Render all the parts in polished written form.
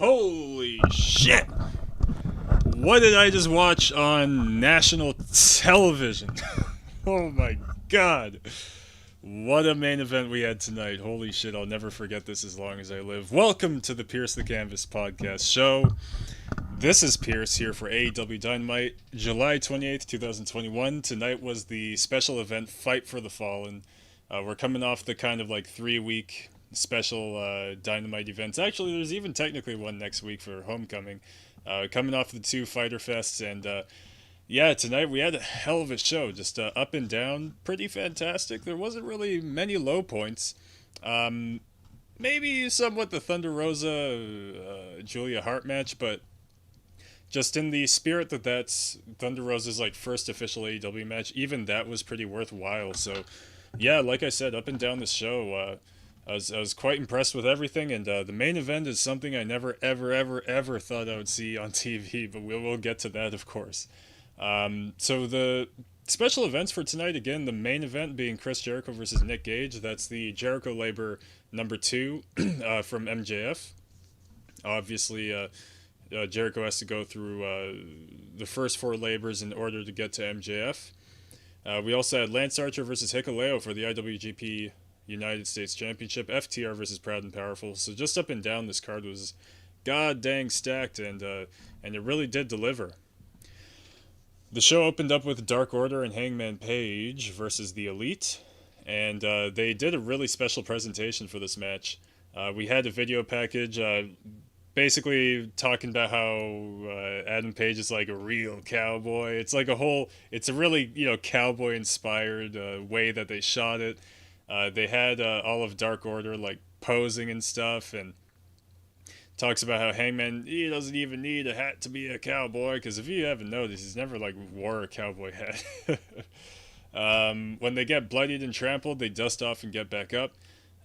Holy shit! What did I just watch on national television? Oh my god. What a main event we had tonight. Holy shit, I'll never forget this as long as I live. Welcome to the Pierce the Canvas podcast show. This is Pierce here for AEW Dynamite, July 28th, 2021. Tonight was the special event Fight for the Fallen. We're coming off the kind of like 3-week special Dynamite events. Actually, there's even technically one next week for Homecoming. Coming off the two Fighter Fests, and yeah, tonight we had a hell of a show. Just up and down, pretty fantastic. There wasn't really many low points. Maybe somewhat the Thunder Rosa Julia Hart match, but just in the spirit that that's Thunder Rosa's like first official AEW match, even that was pretty worthwhile. So yeah, like I said, up and down the show, I was quite impressed with everything, and the main event is something I never ever thought I would see on TV, but we'll get to that, of course. So the special events for tonight, again, the main event being Chris Jericho versus Nick Gage. That's the Jericho Labor number 2 from MJF. Obviously, Jericho has to go through the first 4 labors in order to get to MJF. We also had Lance Archer versus Hikuleo for the IWGP United States Championship. FTR versus Proud and Powerful. So just up and down, this card was god dang stacked, and it really did deliver. The show opened up with Dark Order and Hangman Page versus the Elite, and they did a really special presentation for this match. We had a video package basically talking about how Adam Page is like a real cowboy. It's like it's a really, cowboy inspired way that they shot it. They had all of Dark Order like posing and stuff, and talks about how Hangman, he doesn't even need a hat to be a cowboy, because if you haven't noticed, he's never like wore a cowboy hat. When they get bloodied and trampled, they dust off and get back up.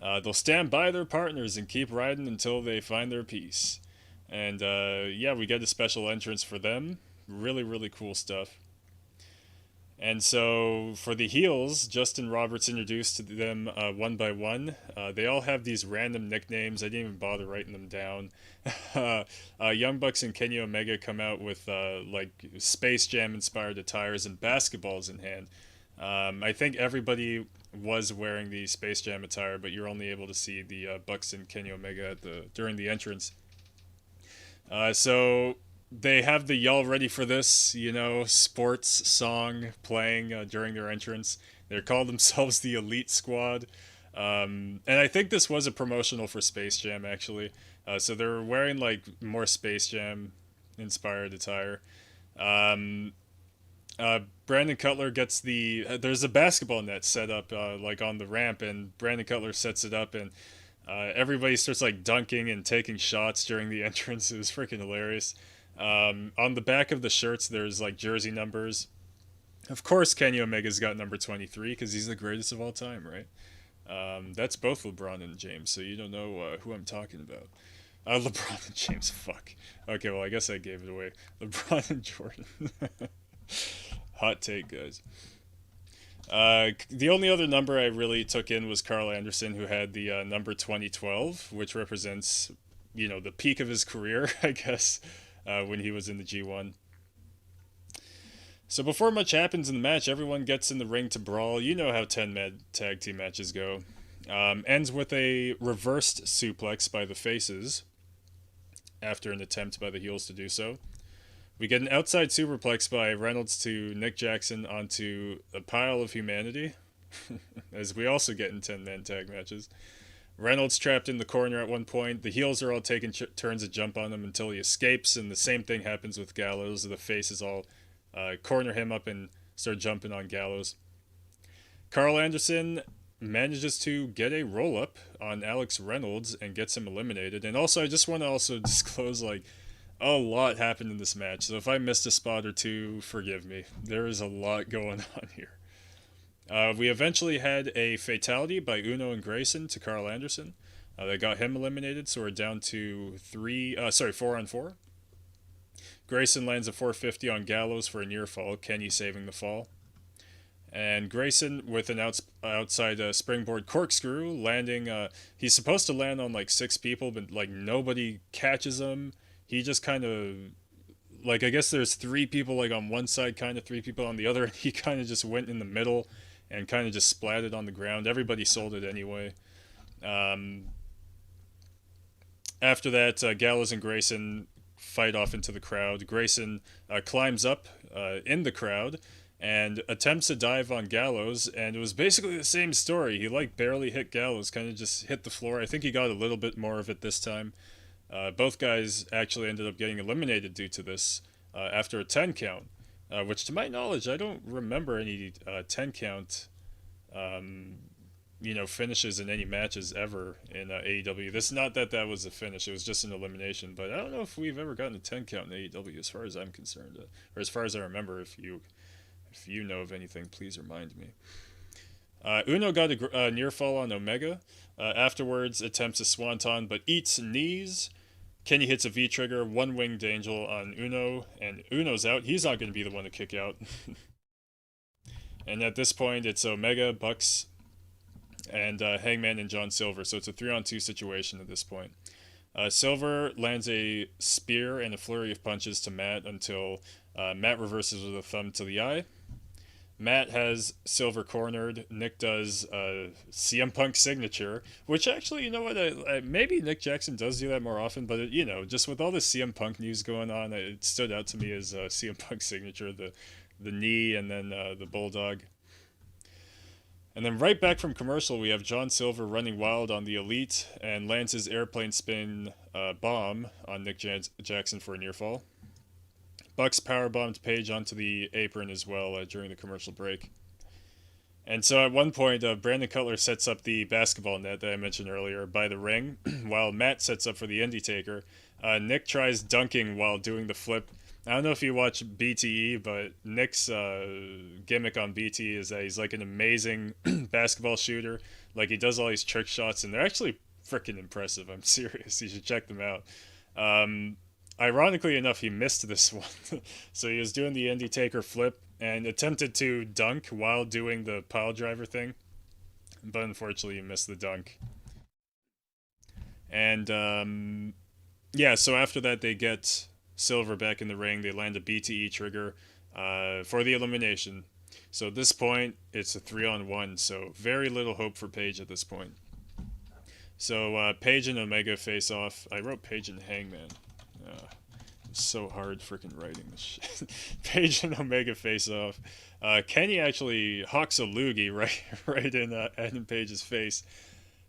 They'll stand by their partners and keep riding until they find their peace. And yeah, we get a special entrance for them. Really cool stuff. And so for the heels, Justin Roberts introduced them one by one. They all have these random nicknames. I didn't even bother writing them down. Young Bucks and Kenny Omega come out with like Space Jam inspired attires and basketballs in hand. I think everybody was wearing the Space Jam attire, but you're only able to see the Bucks and Kenny Omega during the entrance. So they have the Y'all Ready for This, sports song playing during their entrance. They call themselves the Elite Squad. And I think this was a promotional for Space Jam, actually. So they're wearing, like, more Space Jam-inspired attire. Brandon Cutler gets there's a basketball net set up, like, on the ramp, and Brandon Cutler sets it up, and everybody starts, like, dunking and taking shots during the entrance. It was freaking hilarious. On the back of the shirts, there's like jersey numbers. Of course, Kenny Omega's got number 23 because he's the greatest of all time, right? That's both LeBron and James, so you don't know who I'm talking about. LeBron and James, fuck. Okay, well, I guess I gave it away. LeBron and Jordan. Hot take, guys. The only other number I really took in was Carl Anderson, who had the number 2012, which represents, the peak of his career, I guess. When he was in the G1. So before much happens in the match, everyone gets in the ring to brawl. You know how 10-man tag team matches go. Ends with a reversed suplex by the faces after an attempt by the heels to do so. We get an outside superplex by Reynolds to Nick Jackson onto a pile of humanity, as we also get in 10-man tag matches. Reynolds trapped in the corner at one point. The heels are all taking turns to jump on him until he escapes, and the same thing happens with Gallows. The faces all corner him up and start jumping on Gallows. Carl Anderson manages to get a roll-up on Alex Reynolds and gets him eliminated. And also, I just want to disclose, like, a lot happened in this match. So if I missed a spot or two, forgive me. There is a lot going on here. We eventually had a fatality by Uno and Grayson to Carl Anderson. They got him eliminated, so we're down to 4 on 4. Grayson lands a 450 on Gallows for a near fall, Kenny saving the fall. And Grayson with an outside springboard corkscrew landing. He's supposed to land on like six people, but like nobody catches him. He just kind of like, I guess there's three people like on one side, kind of three people on the other, and he kind of just went in the middle and kind of just splatted on the ground. Everybody sold it anyway. Um, After that, Gallows and Grayson fight off into the crowd. Grayson climbs up in the crowd and attempts to dive on Gallows, and it was basically the same story. He like barely hit Gallows, kind of just hit the floor. I think he got a little bit more of it this time. Both guys actually ended up getting eliminated due to this after a 10 count, which to my knowledge, I don't remember any 10 count finishes in any matches ever in AEW. This not that that was a finish; it was just an elimination. But I don't know if we've ever gotten a 10 count in AEW, as far as I'm concerned, or as far as I remember. If you know of anything, please remind me. Uno got a near fall on Omega. Afterwards, attempts a swanton, but eats knees. Kenny hits a V trigger, one winged angel on Uno, and Uno's out. He's not going to be the one to kick out. And at this point, it's Omega, Bucks, and Hangman and John Silver. So it's a 3-on-2 situation at this point. Silver lands a spear and a flurry of punches to Matt until Matt reverses with a thumb to the eye. Matt has Silver cornered. Nick does CM Punk signature, which actually, you know what? Maybe Nick Jackson does do that more often, but just with all this CM Punk news going on, it stood out to me as CM Punk signature, the knee and then the bulldog. And then right back from commercial, we have John Silver running wild on the Elite and lands his airplane spin bomb on Nick Jackson for a near fall. Bucks powerbombed Page onto the apron as well during the commercial break. And so at one point, Brandon Cutler sets up the basketball net that I mentioned earlier by the ring, while Matt sets up for the Indie Taker. Nick tries dunking while doing the flip. I don't know if you watch BTE, but Nick's gimmick on BTE is that he's like an amazing basketball shooter. Like, he does all these trick shots, and they're actually freaking impressive. I'm serious. You should check them out. Ironically enough, he missed this one. So he was doing the Indie Taker flip and attempted to dunk while doing the pile driver thing. But unfortunately, he missed the dunk. And yeah, so after that, they get Silver back in the ring. They land a BTE trigger for the elimination. So at this point, it's a 3-on-1. So very little hope for Page at this point. So Page and Omega face off. I wrote Page and Hangman. It's so hard freaking writing this shit. Page and Omega face off. Kenny actually hawks a loogie right in Adam Page's face.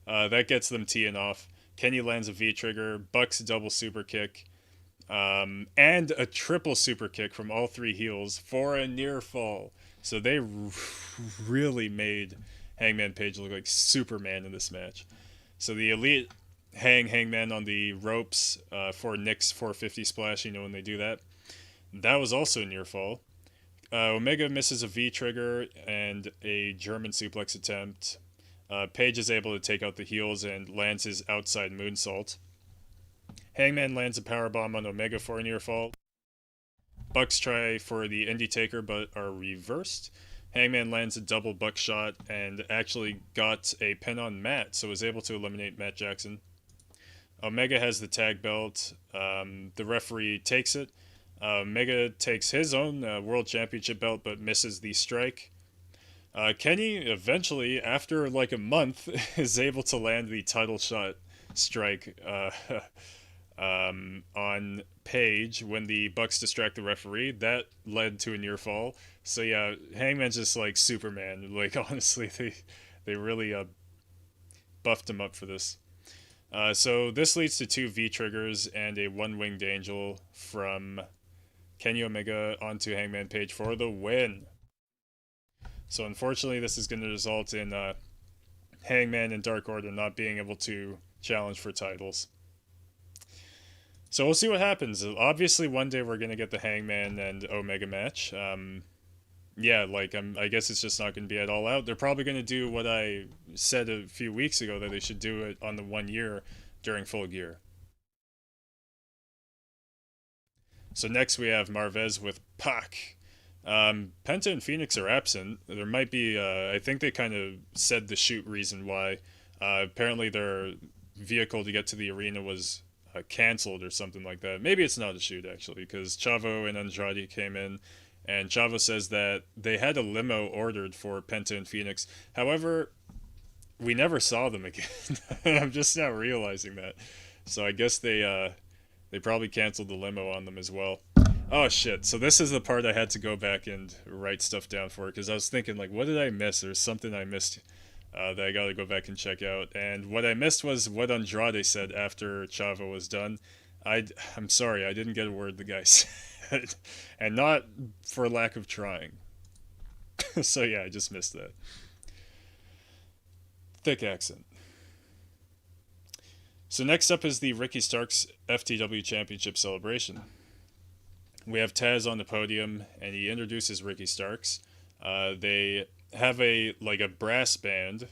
That gets them teeing off. Kenny lands a V trigger. Bucks double super kick. And a triple super kick from all three heels for a near fall. So they really made Hangman Page look like Superman in this match. So the Elite Hangman on the ropes for Nick's 450 splash, when they do that. That was also a near fall. Omega misses a V trigger and a German suplex attempt. Page is able to take out the heels and lands his outside moonsault. Hangman lands a powerbomb on Omega for a near fall. Bucks try for the Indie Taker but are reversed. Hangman lands a double buckshot and actually got a pin on Matt, so was able to eliminate Matt Jackson. Omega has the tag belt. The referee takes it. Omega takes his own World Championship belt but misses the strike. Kenny eventually, after like a month, is able to land the title shot strike on Page when the Bucks distract the referee. That led to a near fall. So yeah, Hangman's just like Superman. Like, honestly, they really buffed him up for this. So this leads to 2 V triggers and a 1-winged angel from Kenny Omega onto Hangman Page for the win. So unfortunately, this is going to result in Hangman and Dark Order not being able to challenge for titles. So we'll see what happens. Obviously, one day we're going to get the Hangman and Omega match. Yeah, I guess it's just not going to be at All Out. They're probably going to do what I said a few weeks ago, that they should do it on the 1 year during Full Gear. So next we have Marvez with Pac Penta and Phoenix are absent. There might be, I think they kind of said the shoot reason why. Apparently, their vehicle to get to the arena was canceled or something like that. Maybe it's not a shoot, actually, because Chavo and Andrade came in, and Chavo says that they had a limo ordered for Penta and Phoenix. However, we never saw them again. I'm just now realizing that. So I guess they probably canceled the limo on them as well. Oh shit! So this is the part I had to go back and write stuff down for because I was thinking like, what did I miss? There's something I missed that I got to go back and check out. And what I missed was what Andrade said after Chavo was done. I'm sorry, I didn't get a word the guy said, and not for lack of trying. So yeah, I just missed that. Thick accent. So next up is the Ricky Starks FTW Championship celebration. We have Taz on the podium, and he introduces Ricky Starks. They have a brass band.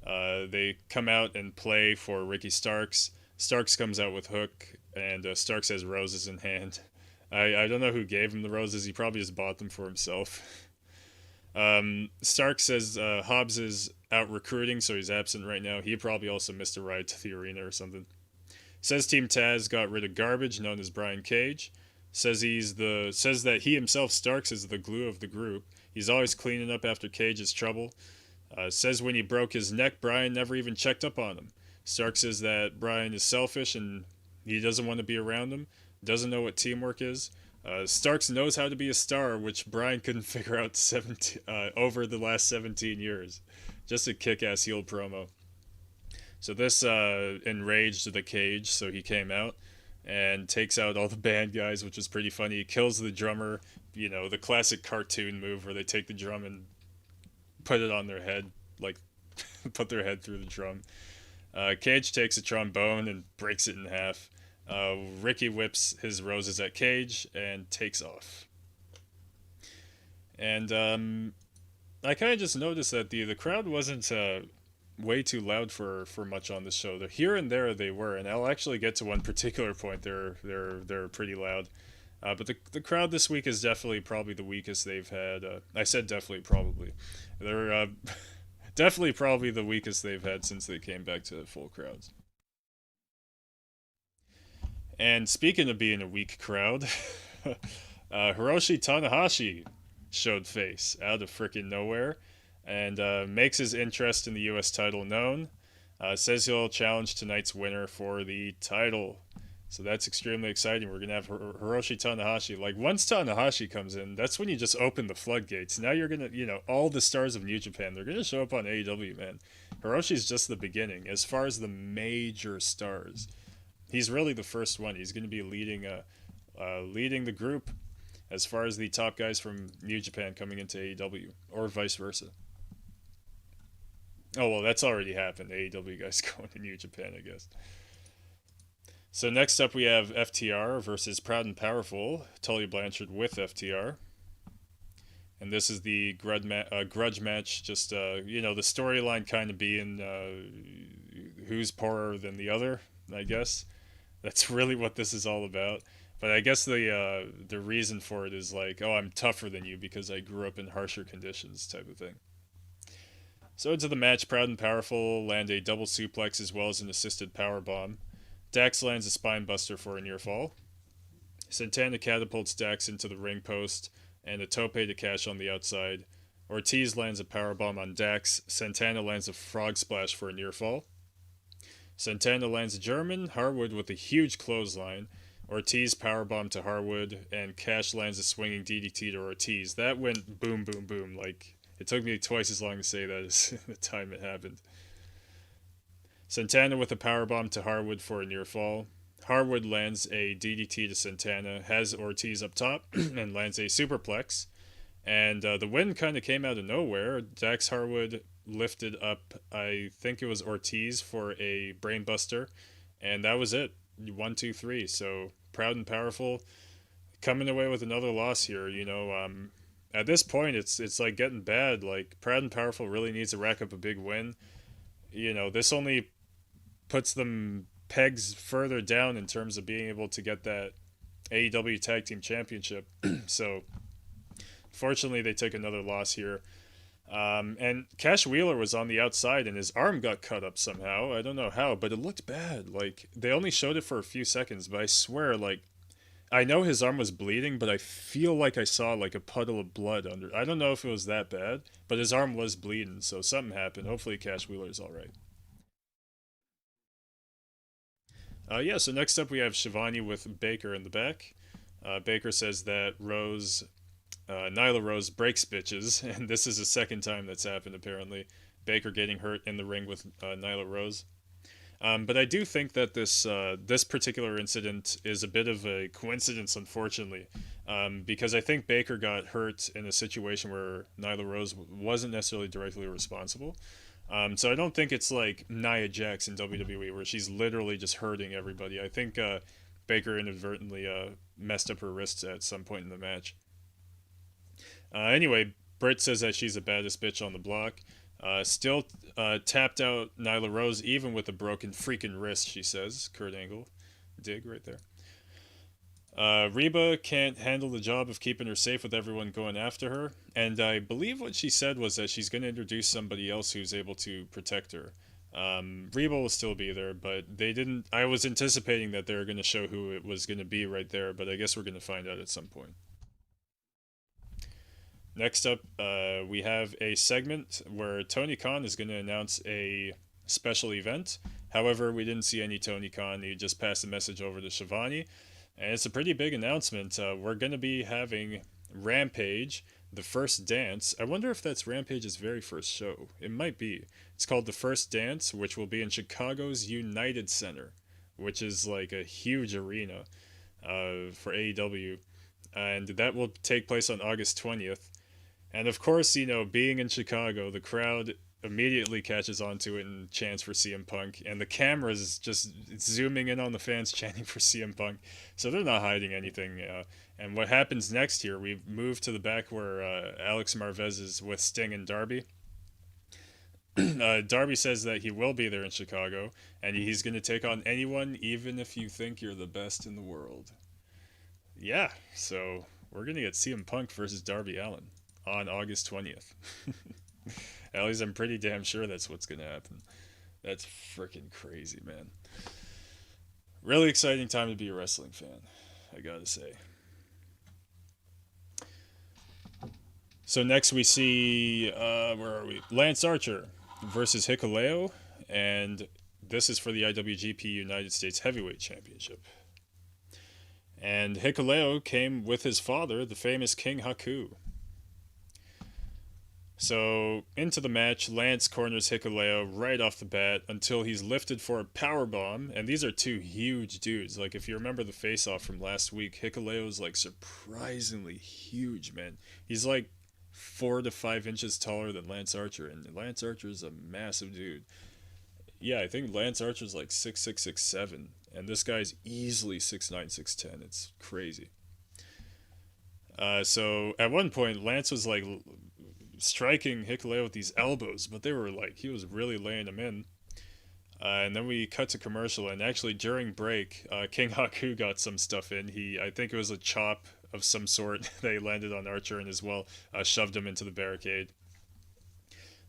They come out and play for Ricky Starks. Starks comes out with Hook, and Starks has roses in hand. I don't know who gave him the roses. He probably just bought them for himself. Starks says Hobbs is out recruiting, so he's absent right now. He probably also missed a ride to the arena or something. Says Team Taz got rid of garbage known as Brian Cage. Says that he himself, Starks, is the glue of the group. He's always cleaning up after Cage's trouble. Says when he broke his neck, Brian never even checked up on him. Starks says that Brian is selfish and he doesn't want to be around him. Doesn't know what teamwork is. Starks knows how to be a star, which Brian couldn't figure out over the last 17 years. Just a kick-ass heel promo. So this enraged the Cage, so he came out and takes out all the band guys, which is pretty funny. He kills the drummer, the classic cartoon move where they take the drum and put it on their head, like put their head through the drum. Cage takes a trombone and breaks it in half. Ricky whips his roses at Cage and takes off. And I kind of just noticed that the crowd wasn't way too loud for much on this show. Here and there they were, and I'll actually get to one particular point. They're pretty loud. But the crowd this week is definitely probably the weakest they've had. I said definitely probably. They're definitely probably the weakest they've had since they came back to full crowds. And speaking of being a weak crowd, Hiroshi Tanahashi showed face out of freaking nowhere and makes his interest in the U.S. title known. Says he'll challenge tonight's winner for the title. So that's extremely exciting. We're going to have Hiroshi Tanahashi. Like, once Tanahashi comes in, that's when you just open the floodgates. Now you're going to, all the stars of New Japan, they're going to show up on AEW, man. Hiroshi's just the beginning. As far as the major stars, he's really the first one. He's going to be leading the group as far as the top guys from New Japan coming into AEW, or vice versa. Oh, well, that's already happened. AEW guys going to New Japan, I guess. So next up we have FTR versus Proud and Powerful, Tully Blanchard with FTR. And this is the grudge match, just, the storyline kind of being who's poorer than the other, I guess. That's really what this is all about. But I guess the reason for it is like, oh, I'm tougher than you because I grew up in harsher conditions type of thing. So into the match, Proud and Powerful land a double suplex as well as an assisted power bomb. Dax lands a spine buster for a near fall. Santana catapults Dax into the ring post and a tope to cash on the outside. Ortiz lands a powerbomb on Dax. Santana lands a frog splash for a near fall. Santana lands a German. Harwood with a huge clothesline. Ortiz powerbomb to Harwood, and Cash lands a swinging DDT to Ortiz. That went boom, boom, boom. Like, it took me twice as long to say that as the time it happened. Santana with a powerbomb to Harwood for a near fall. Harwood lands a DDT to Santana, has Ortiz up top, and lands a superplex. And the win kind of came out of nowhere. Dax Harwood lifted up, I think it was Ortiz for a brainbuster, and that was it. 1, 2, 3. So Proud and Powerful coming away with another loss here. At this point, it's like getting bad. Like, Proud and Powerful really needs to rack up a big win. This only puts them pegs further down in terms of being able to get that AEW Tag Team Championship. So fortunately, they took another loss here. And Cash Wheeler was on the outside and his arm got cut up somehow. I don't know how, but it looked bad. Like, they only showed it for a few seconds, but I swear, like, I know his arm was bleeding, but I feel like I saw like a puddle of blood under. I don't know if it was that bad, but his arm was bleeding, so something happened. Hopefully, Cash Wheeler's all right. Yeah. So next up, we have Shivani with Baker in the back. Baker says that Nyla Rose breaks bitches, and this is the second time that's happened apparently. Baker getting hurt in the ring with Nyla Rose. But I do think that this particular incident is a bit of a coincidence, unfortunately, because I think Baker got hurt in a situation where Nyla Rose wasn't necessarily directly responsible. So I don't think it's like Nia Jax in WWE where she's literally just hurting everybody. I think Baker inadvertently messed up her wrists at some point in the match. Anyway, Britt says that she's the baddest bitch on the block. Still tapped out Nyla Rose even with a broken freaking wrist, she says. Kurt Angle. Dig right there. Reba can't handle the job of keeping her safe with everyone going after her. And I believe what she said was that she's going to introduce somebody else who's able to protect her. Reba will still be there, but they didn't. I was anticipating that they were going to show who it was going to be right there, but I guess we're going to find out at some point. Next up, we have a segment where Tony Khan is going to announce a special event. However, we didn't see any Tony Khan. He just passed the message over to Shivani. And it's a pretty big announcement. We're going to be having Rampage, the first dance. I wonder if that's Rampage's very first show. It might be. It's called The First Dance, which will be in Chicago's United Center, which is like a huge arena for AEW. And that will take place on August 20th. And of course, being in Chicago, the crowd immediately catches onto it and chants for CM Punk, and the camera's just zooming in on the fans chanting for CM Punk, so they're not hiding anything. And what happens next here, we move to the back where Alex Marvez is with Sting and Darby. Darby says that he will be there in Chicago, and he's going to take on anyone, even if you think you're the best in the world. Yeah, so we're going to get CM Punk versus Darby Allin on August 20th. At least I'm pretty damn sure that's what's going to happen. That's freaking crazy, man. Really exciting time to be a wrestling fan, I gotta say. So next we see, where are we? Lance Archer versus Hikuleo, and this is for the IWGP United States Heavyweight Championship. And Hikuleo came with his father, the famous King Haku. So, into the match, Lance corners Hikuleo right off the bat until he's lifted for a power bomb. And these are two huge dudes. Like, if you remember the face-off from last week, Hikuleo's, like, surprisingly huge, man. He's, like, 4 to 5 inches taller than Lance Archer. And Lance Archer's a massive dude. Yeah, I think Lance Archer's, like, 6'6", 6'7". And this guy's easily 6'9", 6'10". It's crazy. So, at one point, Lance was, like, striking Hikuleo with these elbows, but they were like, he was really laying them in. And then we cut to commercial, and actually during break, King Haku got some stuff in. I think it was a chop of some sort that he landed on Archer and as well shoved him into the barricade.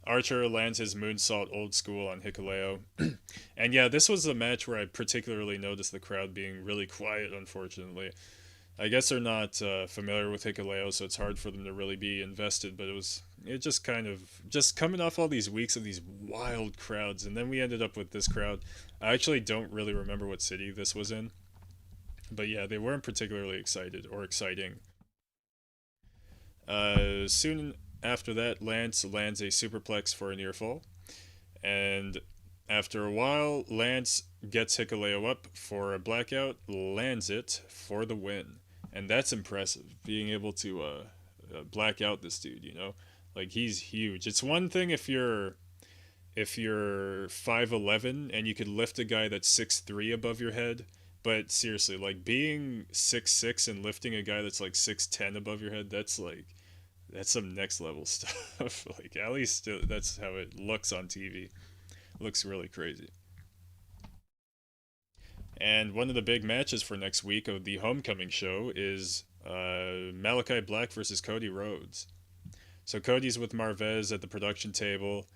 Archer lands his moonsault old school on Hikuleo. And yeah, this was the match where I particularly noticed the crowd being really quiet, unfortunately. I guess they're not familiar with Hikuleo, so it's hard for them to really be invested, but it just kind of, just coming off all these weeks of these wild crowds, and then we ended up with this crowd. I actually don't really remember what city this was in, but yeah, they weren't particularly excited or exciting. Soon after that, Lance lands a superplex for a near fall, and after a while, Lance gets Hikuleo up for a blackout, lands it for the win. And that's impressive, being able to black out this dude. Like, he's huge. It's one thing if you're 5'11" and you could lift a guy that's 6'3" above your head, but seriously, like, being 6'6" and lifting a guy that's like 6'10" above your head, that's some next level stuff. Like, at least that's how it looks on TV. Looks really crazy. And one of the big matches for next week of the Homecoming show is Malachi Black versus Cody Rhodes. So Cody's with Marvez at the production table.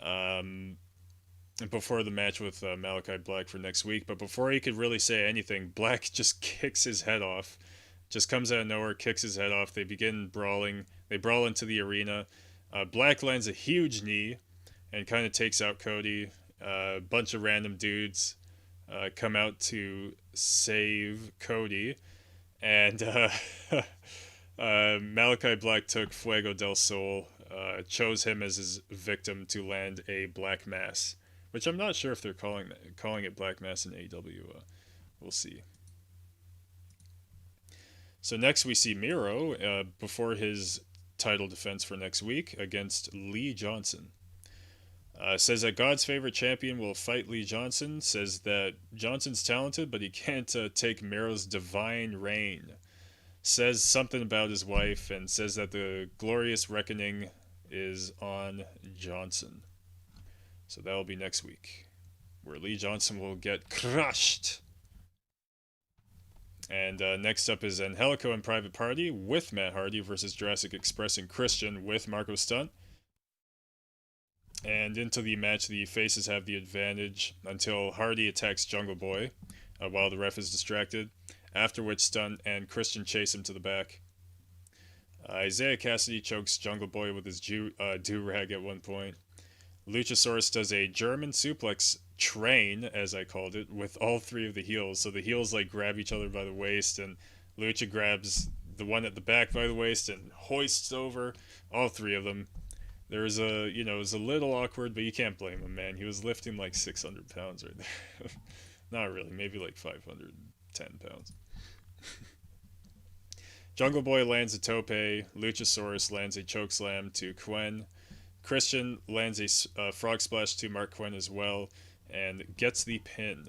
Um, before the match with Malachi Black for next week. But before he could really say anything, Black just kicks his head off. Just comes out of nowhere, kicks his head off. They begin brawling. They brawl into the arena. Black lands a huge knee and kind of takes out Cody. A bunch of random dudes come out to save Cody. And Malachi Black took Fuego del Sol, chose him as his victim to land a black mass, which I'm not sure if they're calling it black mass in AEW. We'll see. So next we see Miro before his title defense for next week against Lee Johnson. Says that God's favorite champion will fight Lee Johnson. Says that Johnson's talented, but he can't take Miro's divine reign. Says something about his wife and says that the glorious reckoning is on Johnson. So that'll be next week, where Lee Johnson will get crushed. And next up is Angelico and Private Party with Matt Hardy versus Jurassic Express and Christian with Marco Stunt. And into the match, the faces have the advantage until Hardy attacks Jungle Boy while the ref is distracted, after which Stunt and Christian chase him to the back. Isaiah Cassidy chokes Jungle Boy with his do-rag at one point. Luchasaurus does a German suplex train, as I called it, with all three of the heels. So the heels like grab each other by the waist, and Lucha grabs the one at the back by the waist and hoists over all three of them. There was it was a little awkward, but you can't blame him, man. He was lifting like 600 pounds right there. Not really, maybe like 510 pounds. Jungle Boy lands a tope. Luchasaurus lands a chokeslam to Quen. Christian lands a frog splash to Mark Quinn as well and gets the pin.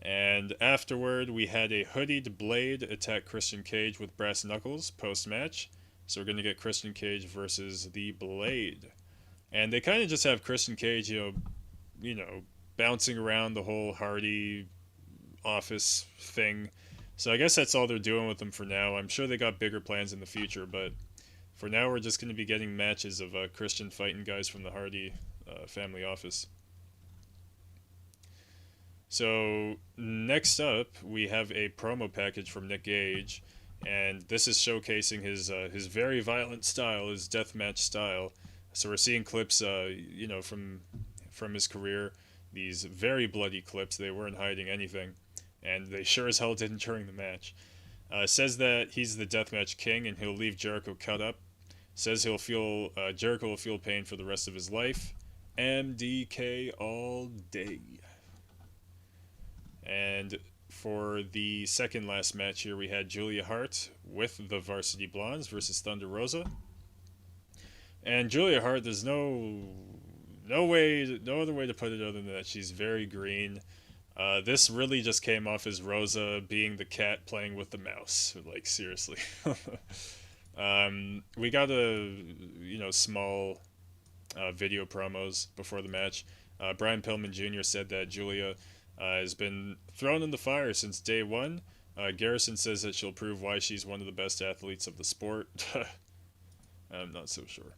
And afterward, we had a hoodied Blade attack Christian Cage with brass knuckles post-match. So we're going to get Christian Cage versus the Blade. And they kind of just have Christian Cage, bouncing around the whole Hardy office thing. So I guess that's all they're doing with them for now. I'm sure they got bigger plans in the future, but for now, we're just going to be getting matches of Christian fighting guys from the Hardy family office. So next up, we have a promo package from Nick Gage, and this is showcasing his very violent style, his deathmatch style. So we're seeing clips, from his career. These very bloody clips. They weren't hiding anything, and they sure as hell didn't during the match. Says that he's the deathmatch king, and he'll leave Jericho cut up. Says Jericho will feel pain for the rest of his life. MDK all day. And for the second last match here, we had Julia Hart with the Varsity Blondes versus Thunder Rosa. And Julia Hart, there's no other way to put it other than that she's very green. This really just came off as Rosa being the cat playing with the mouse. Like, seriously. We got small video promos before the match. Brian Pillman Jr. said that Julia has been thrown in the fire since day one. Garrison says that she'll prove why she's one of the best athletes of the sport. I'm not so sure.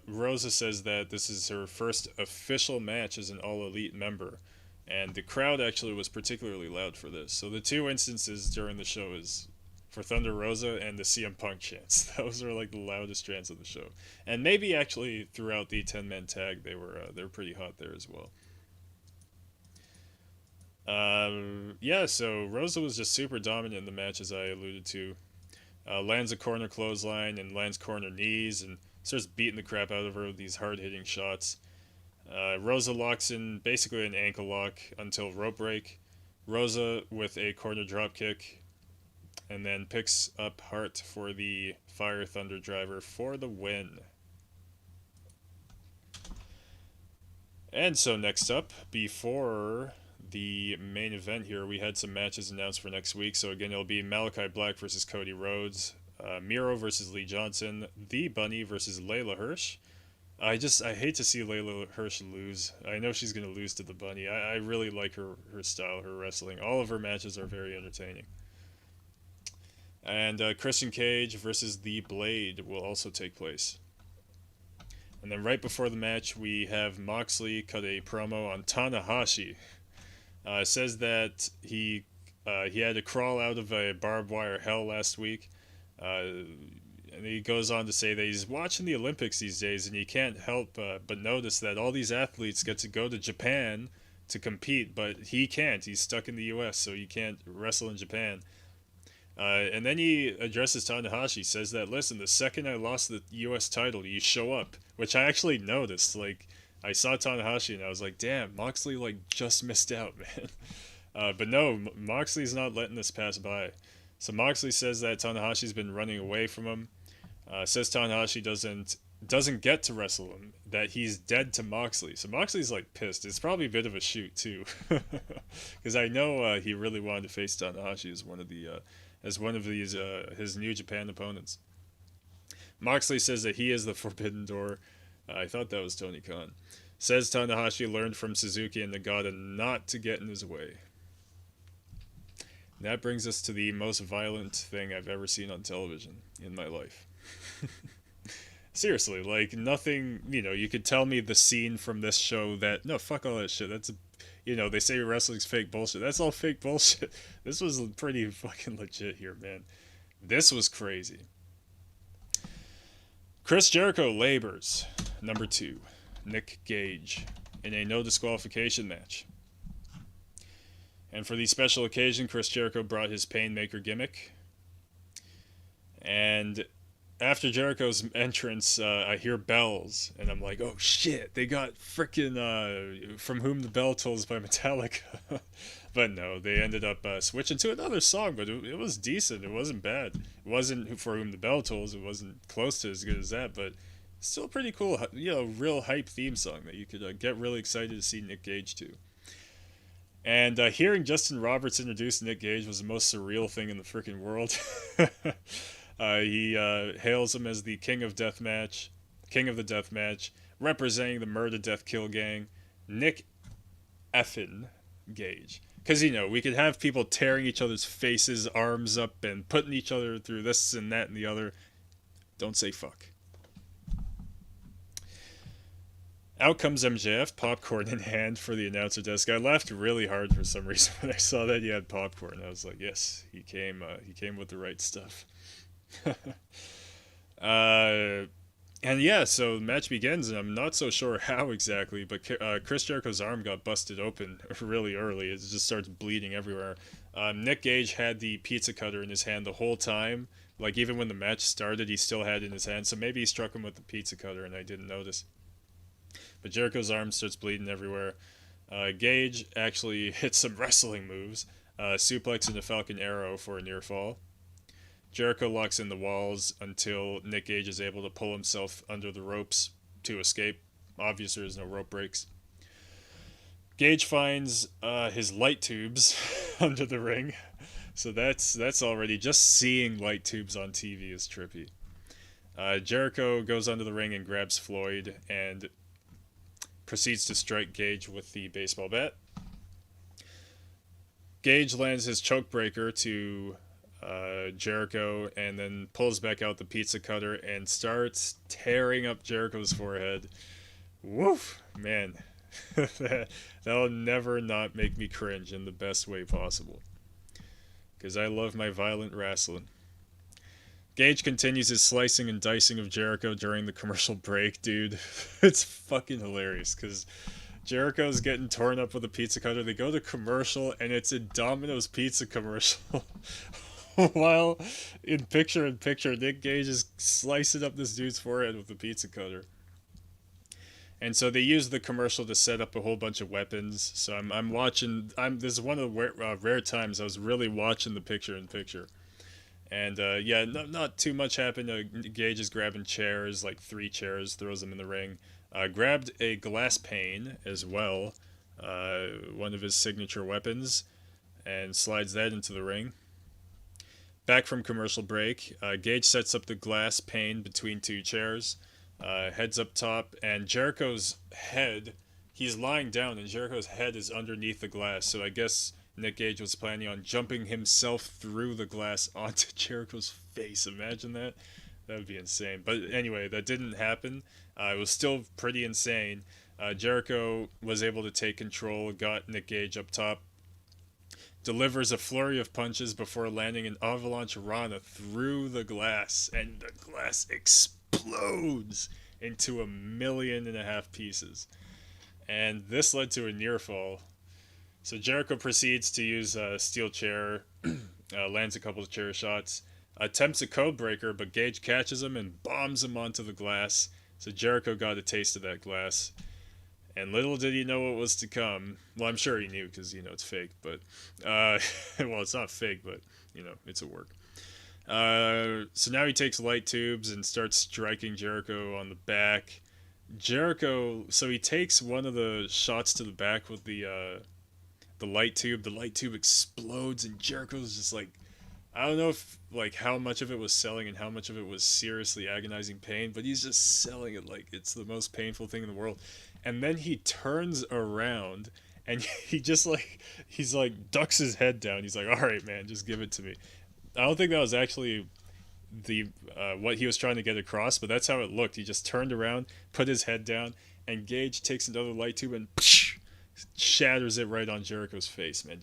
Rosa says that this is her first official match as an All Elite member, and the crowd actually was particularly loud for this. So the two instances during the show is for Thunder Rosa and the CM Punk chants. Those are like the loudest chants of the show, and maybe actually throughout the 10-man tag they were pretty hot there as well. So Rosa was just super dominant in the match, as I alluded to. Lands a corner clothesline and lands corner knees and starts beating the crap out of her with these hard-hitting shots. Rosa locks in basically an ankle lock until rope break. Rosa with a corner drop kick, and then picks up Hart for the Fire Thunder Driver for the win. And so next up, before the main event here, we had some matches announced for next week. So again, it'll be Malachi Black versus Cody Rhodes, Miro versus Lee Johnson, The Bunny versus Layla Hirsch. I hate to see Layla Hirsch lose. I know she's going to lose to The Bunny. I really like her style, her wrestling. All of her matches are very entertaining. And Christian Cage versus The Blade will also take place. And then right before the match, we have Moxley cut a promo on Tanahashi. Says that he had to crawl out of a barbed wire hell last week. And he goes on to say that he's watching the Olympics these days, and he can't help but notice that all these athletes get to go to Japan to compete, but he can't. He's stuck in the U.S., so he can't wrestle in Japan. And then he addresses Tanahashi, says that, listen, the second I lost the U.S. title, you show up, which I actually noticed. Like, I saw Tanahashi and I was like, damn, Moxley, like, just missed out, man. But no, Moxley's not letting this pass by. So Moxley says that Tanahashi's been running away from him. Says Tanahashi doesn't get to wrestle him, that he's dead to Moxley. So Moxley's like pissed. It's probably a bit of a shoot too, because I know he really wanted to face Tanahashi as one of these his New Japan opponents. Moxley says that he is the Forbidden Door. I thought that was Tony Khan. Says Tanahashi learned from Suzuki and Nagata not to get in his way. And that brings us to the most violent thing I've ever seen on television in my life. Seriously, like nothing, you could tell me the scene from this show that, no, fuck all that shit. They say wrestling's fake bullshit. That's all fake bullshit. This was pretty fucking legit here, man. This was crazy. Chris Jericho labors, number 2, Nick Gage, in a no disqualification match. And for the special occasion, Chris Jericho brought his Painmaker gimmick. And after Jericho's entrance, I hear bells, and I'm like, oh shit, they got frickin' From Whom the Bell Tolls by Metallica. But no, they ended up switching to another song, but it was decent. It wasn't bad. It wasn't For Whom the Bell Tolls. It wasn't close to as good as that, but still pretty cool, real hype theme song that you could get really excited to see Nick Gage to. And hearing Justin Roberts introduce Nick Gage was the most surreal thing in the freaking world. He hails him as the King of the Deathmatch, representing the Murder Death Kill Gang, Nick effin' Gage. Because, we could have people tearing each other's faces, arms up, and putting each other through this and that and the other. Don't say fuck. Out comes MJF, popcorn in hand for the announcer desk. I laughed really hard for some reason when I saw that he had popcorn. I was like, yes, he came with the right stuff. And yeah, so the match begins, and I'm not so sure how exactly, but Chris Jericho's arm got busted open really early. It just starts bleeding everywhere. Nick Gage had the pizza cutter in his hand the whole time. Like, even when the match started, he still had it in his hand, so maybe he struck him with the pizza cutter and I didn't notice. But Jericho's arm starts bleeding everywhere. Gage actually hits some wrestling moves, suplex and a Falcon Arrow for a near fall. Jericho locks in the walls until Nick Gage is able to pull himself under the ropes to escape. Obviously, there's no rope breaks. Gage finds his light tubes under the ring. So that's already, just seeing light tubes on TV is trippy. Jericho goes under the ring and grabs Floyd and proceeds to strike Gage with the baseball bat. Gage lands his choke breaker to Jericho and then pulls back out the pizza cutter and starts tearing up Jericho's forehead. Woof, man. That'll never not make me cringe in the best way possible. Because I love my violent wrestling. Gage continues his slicing and dicing of Jericho during the commercial break, dude. It's fucking hilarious, because Jericho's getting torn up with a pizza cutter. They go to commercial, and it's a Domino's pizza commercial. While in picture, Nick Gage is slicing up this dude's forehead with a pizza cutter. And so they use the commercial to set up a whole bunch of weapons. So I'm watching. This is one of the rare times I was really watching the picture-in-picture. And yeah, not too much happened. Gage is grabbing chairs, like 3 chairs, throws them in the ring. Grabbed a glass pane as well, one of his signature weapons, and slides that into the ring. Back from commercial break, Gage sets up the glass pane between 2 chairs, heads up top, and Jericho's head, he's lying down, and Jericho's head is underneath the glass, so I guess Nick Gage was planning on jumping himself through the glass onto Jericho's face. Imagine that. That would be insane. But anyway, that didn't happen. It was still pretty insane. Jericho was able to take control, got Nick Gage up top, delivers a flurry of punches before landing an avalanche rana through the glass, and the glass explodes into 1.5 million pieces. And this led to a near fall. So Jericho proceeds to use a steel chair, lands a couple of chair shots, attempts a code breaker, but Gage catches him and bombs him onto the glass. So Jericho got a taste of that glass. And little did he know what was to come. Well, I'm sure he knew because, it's fake. But, well, it's not fake, but, it's a work. So now he takes light tubes and starts striking Jericho on the back. Jericho, so he takes one of the shots to the back with the light tube. The light tube explodes, and Jericho's just like, I don't know if like how much of it was selling and how much of it was seriously agonizing pain, but he's just selling it like it's the most painful thing in the world. And then he turns around and he's like ducks his head down. He's like, "All right, man, just give it to me." I don't think that was actually the what he was trying to get across, but that's how it looked. He just turned around, put his head down, and Gage takes another light tube and shatters it right on Jericho's face, man.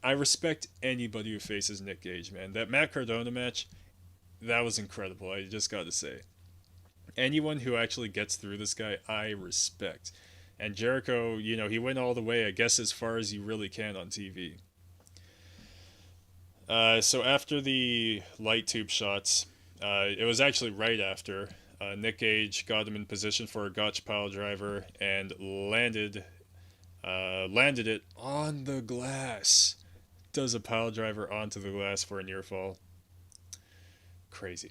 I respect anybody who faces Nick Gage, man. That Matt Cardona match, that was incredible. I just got to say, anyone who actually gets through this guy, I respect. And Jericho, he went all the way, I guess, as far as you really can on TV. So after the light tube shots, it was actually right after, Nick Gage got him in position for a gotch pile driver and landed it on the glass. Does a pile driver onto the glass for a near fall. Crazy.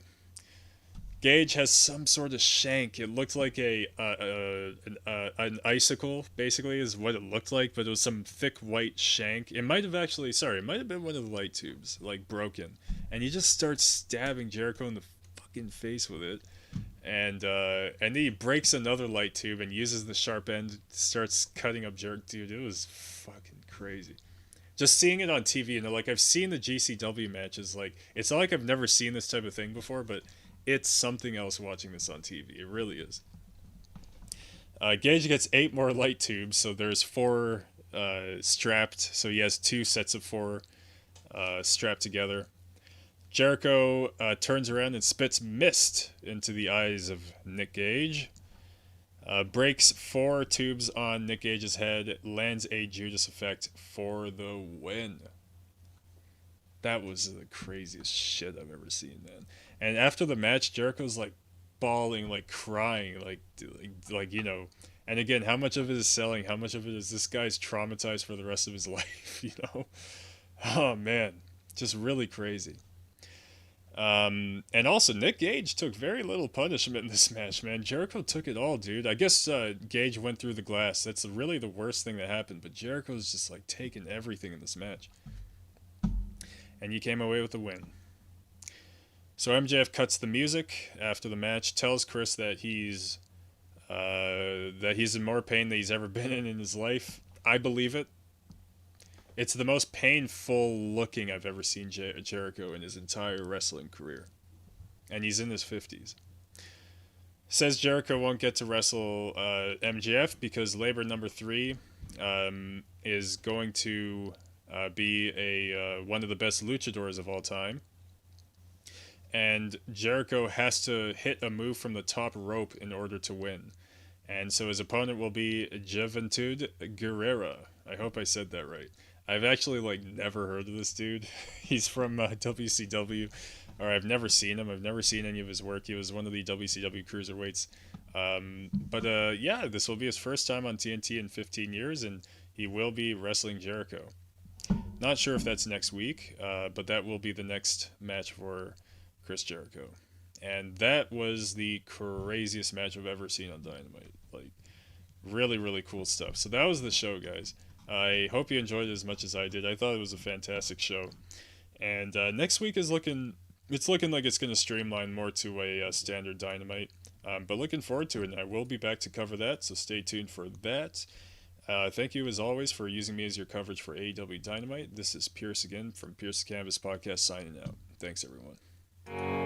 Gage has some sort of shank. It looked like an icicle, basically, is what it looked like, but it was some thick white shank. It might have been one of the light tubes, like broken. And he just starts stabbing Jericho in the fucking face with it. And then he breaks another light tube and uses the sharp end, starts cutting up Jericho. Dude, it was fucking crazy. Just seeing it on TV, like I've seen the GCW matches, like it's not like I've never seen this type of thing before, but it's something else watching this on TV. It really is. Gage gets 8 more light tubes, so there's 4 strapped, so he has 2 sets of 4 strapped together. Jericho turns around and spits mist into the eyes of Nick Gage. Breaks 4 tubes on Nick Gage's head, lands a Judas effect for the win. That was the craziest shit I've ever seen, man. And after the match, Jericho's like bawling, like crying, like And again, how much of it is selling? How much of it is this guy's traumatized for the rest of his life? Oh man, just really crazy. And also, Nick Gage took very little punishment in this match, man. Jericho took it all, dude. I guess Gage went through the glass. That's really the worst thing that happened. But Jericho's just like taking everything in this match. And he came away with the win. So MJF cuts the music after the match, tells Chris that he's in more pain than he's ever been in his life. I believe it. It's the most painful looking I've ever seen Jericho in his entire wrestling career. And he's in his 50s. Says Jericho won't get to wrestle MJF because Labor number 3 is going to be one of the best luchadors of all time. And Jericho has to hit a move from the top rope in order to win. And so his opponent will be Juventud Guerrera. I hope I said that right. I've actually never heard of this dude. He's from WCW, or I've never seen him. I've never seen any of his work. He was one of the WCW cruiserweights. But yeah, this will be his first time on TNT in 15 years, and he will be wrestling Jericho. Not sure if that's next week, but that will be the next match for Chris Jericho. And that was the craziest match I've ever seen on Dynamite. Really, really cool stuff. So that was the show, guys. I hope you enjoyed it as much as I did. I thought it was a fantastic show. And next week is looking like it's going to streamline more to a standard Dynamite. But looking forward to it, and I will be back to cover that, so stay tuned for that. Thank you as always for using me as your coverage for AEW Dynamite. This is Pierce again from Pierce Canvas Podcast signing out. Thanks everyone.